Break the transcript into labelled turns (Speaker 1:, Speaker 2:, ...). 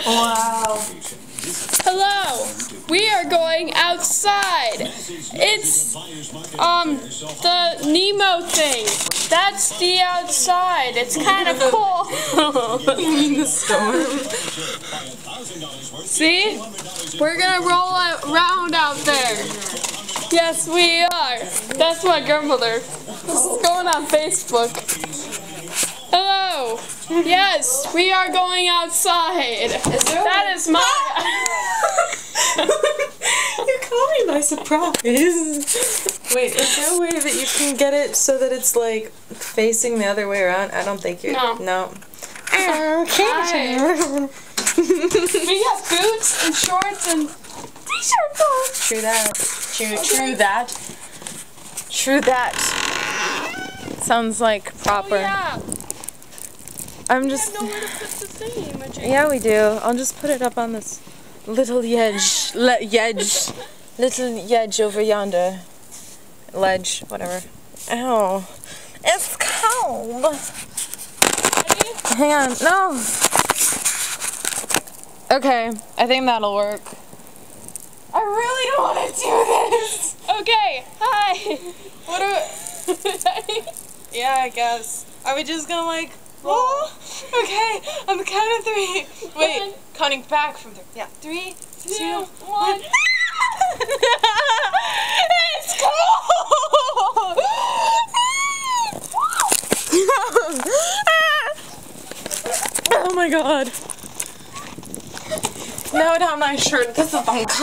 Speaker 1: Wow.
Speaker 2: Hello. We are going outside. It's the Nemo thing. That's the outside. It's kind of cool.
Speaker 1: You mean the storm?
Speaker 2: See? We're gonna roll around out there. Yes, we are. That's my grandmother. This is going on Facebook. Hello. Yes, we are going outside. That is my...
Speaker 1: You caught me by surprise. Wait, is there a way that you can get it so that it's like facing the other way around? I don't think you. No.
Speaker 2: Hi. We got boots and shorts and t-shirts on.
Speaker 1: True that. True that. True that. Sounds like proper.
Speaker 2: Oh, yeah.
Speaker 1: I'm just.
Speaker 2: We have nowhere to put the thing.
Speaker 1: Yeah, we do. I'll just put it up on this little yedge. Little yedge over yonder. Ledge, whatever. Ow. It's cold.
Speaker 2: Ready?
Speaker 1: Hang on. No. Okay, I think that'll work. I really don't want to do this.
Speaker 2: Okay. Hi.
Speaker 1: What are we... Yeah, I guess. Are we just gonna like... Oh, okay, on the count of 3. Wait, counting back from 3. Yeah, 3, 2, 1. It's cold! Oh my god. No, not my shirt. This is uncomfortable.